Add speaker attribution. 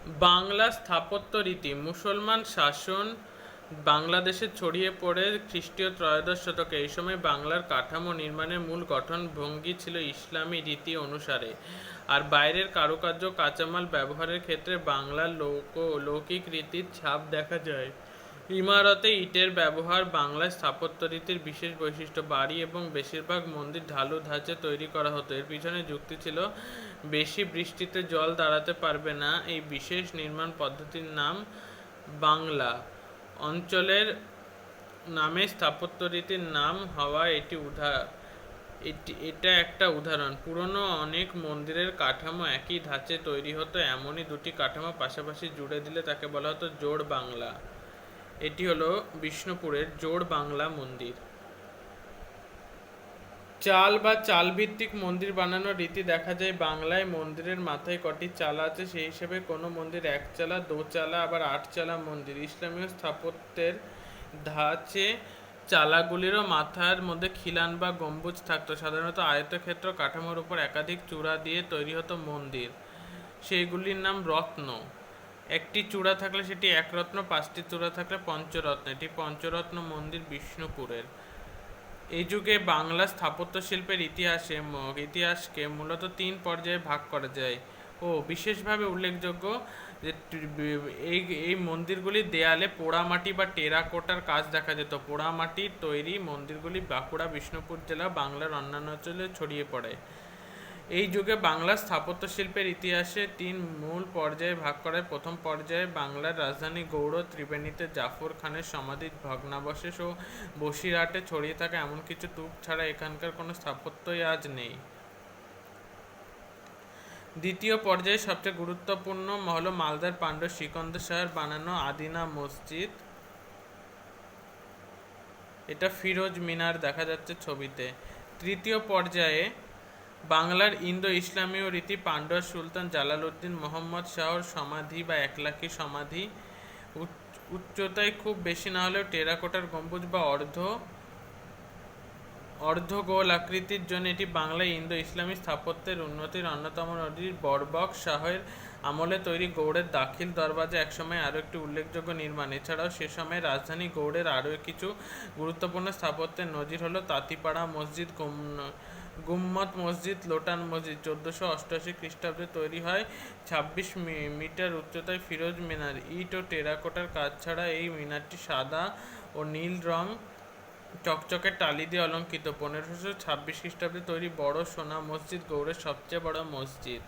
Speaker 1: বাংলা স্থাপত্য রীতি মুসলমান শাসন বাংলাদেশে ছড়িয়ে পড়ে খ্রিস্টীয় ত্রয়োদশ শতকে। এই সময় বাংলার কাঠামো নির্মাণের মূল গঠন ভঙ্গি ছিল ইসলামী রীতি অনুসারে, আর বাইরের কারুকার্য কাঁচামাল ব্যবহারের ক্ষেত্রে বাংলার লৌকিক রীতির ছাপ দেখা যায়। ইমারতে ইটের ব্যবহার বাংলায় স্থাপত্য রীতির বিশেষ বৈশিষ্ট্য। বাড়ি এবং বেশিরভাগ মন্দির ঢালু ধাঁচে তৈরি করা হতো। এর পিছনে যুক্তি ছিল বেশি বৃষ্টিতে জল দাঁড়াতে পারবে না। এই বিশেষ নির্মাণ পদ্ধতির নাম বাংলা। অঞ্চলের নামে স্থাপত্য রীতির নাম হওয়া এটা একটা উদাহরণ। পুরনো অনেক মন্দিরের কাঠামো একই ধাঁচে তৈরি হতো, এমনই দুটি কাঠামো পাশাপাশি জুড়ে দিলে তাকে বলা হতো জোড় বাংলা। এটি হলো বিষ্ণুপুরের জোড় বাংলা মন্দির। চাল বা চাল ভিত্তিক মন্দির বানানোর রীতি দেখা যায় বাংলায়। মন্দিরের মাথায় কটি চালা আছে সেই হিসেবে কোনো মন্দির এক চালা, দো চালা, আবার আট চালা মন্দির। ইসলামীয় স্থাপত্যের ধাঁচে চালাগুলিরও মাথার মধ্যে খিলান বা গম্বুজ থাকতো। সাধারণত আয়তক্ষেত্র কাঠামোর উপর একাধিক চূড়া দিয়ে তৈরি হতো মন্দির, সেইগুলির নাম রত্ন। একটি চূড়া থাকলে সেটি এক রত্ন, পাঁচটি চূড়া থাকলে পঞ্চরত্ন। এটি পঞ্চরত্ন মন্দির বিষ্ণুপুরের। এই যুগে বাংলা স্থাপত্য শিল্পের ইতিহাসকে মূলত তিন পর্যায়ে ভাগ করা যায় ও বিশেষভাবে উল্লেখযোগ্য যে এই এই মন্দিরগুলির দেয়ালে পোড়ামাটি বা টেরাকোটার কাজ দেখা যেত। পোড়ামাটির তৈরি মন্দিরগুলি বাঁকুড়া, বিষ্ণুপুর জেলা, বাংলার অন্যান্য অঞ্চলে ছড়িয়ে পড়ে। এই যুগে বাংলার স্থাপত্য শিল্পের ইতিহাসে তিন মূল পর্যায়ে ভাগ করায় প্রথম পর্যায়ে বাংলার রাজধানী গৌড় ত্রিবেণীতে জাফর খানের সমাধি, ভগ্নাবশেষ ও বসিরহাটে ছড়িয়ে থাকা এমন কিছু তুপ ছাড়া এখানকার কোনো স্থাপত্যই আজ নেই। দ্বিতীয় পর্যায়ে সবচেয়ে গুরুত্বপূর্ণ হল মালদার পাণ্ড্য সিকন্দর শাহের বানানো আদিনা মসজিদ। এটা ফিরোজ মিনার দেখা যাচ্ছে ছবিতে। তৃতীয় পর্যায়ে বাংলার ইন্দো ইসলামীয় রীতি, পাণ্ড্য সুলতান জালালউদ্দিন মোহাম্মদ শাহর সমাধি বা একলাখি সমাধি। উচ্চতায় খুব বেশি না হলেও টেরাকোটার গম্বুজ বা অর্ধগোল আকৃতির জন্য এটি বাংলায় ইন্দো ইসলামী স্থাপত্যের উন্নতির অন্যতম নজির। বরবক শাহের আমলে তৈরি গৌড়ের দাখিল দরওয়াজা একসময় আরও একটি উল্লেখযোগ্য নির্মাণ। এছাড়াও সে সময় রাজধানী গৌড়ের আরও কিছু গুরুত্বপূর্ণ স্থাপত্যের নজির হলো তাঁতিপাড়া মসজিদ, গুম্মত মসজিদ, লোটান মসজিদ। 1488 খ্রিস্টাব্দে তৈরি হয় 26 মিটার উচ্চতায় ফিরোজ মিনার। ইট ও টেরাকোটার কাজ ছাড়া এই মিনারটি সাদা ও নীল রং চকচকে টালি দিয়ে অলঙ্কৃত। 1526 খ্রিস্টাব্দে তৈরি বড় সোনা মসজিদ গৌড়ের সবচেয়ে বড় মসজিদ।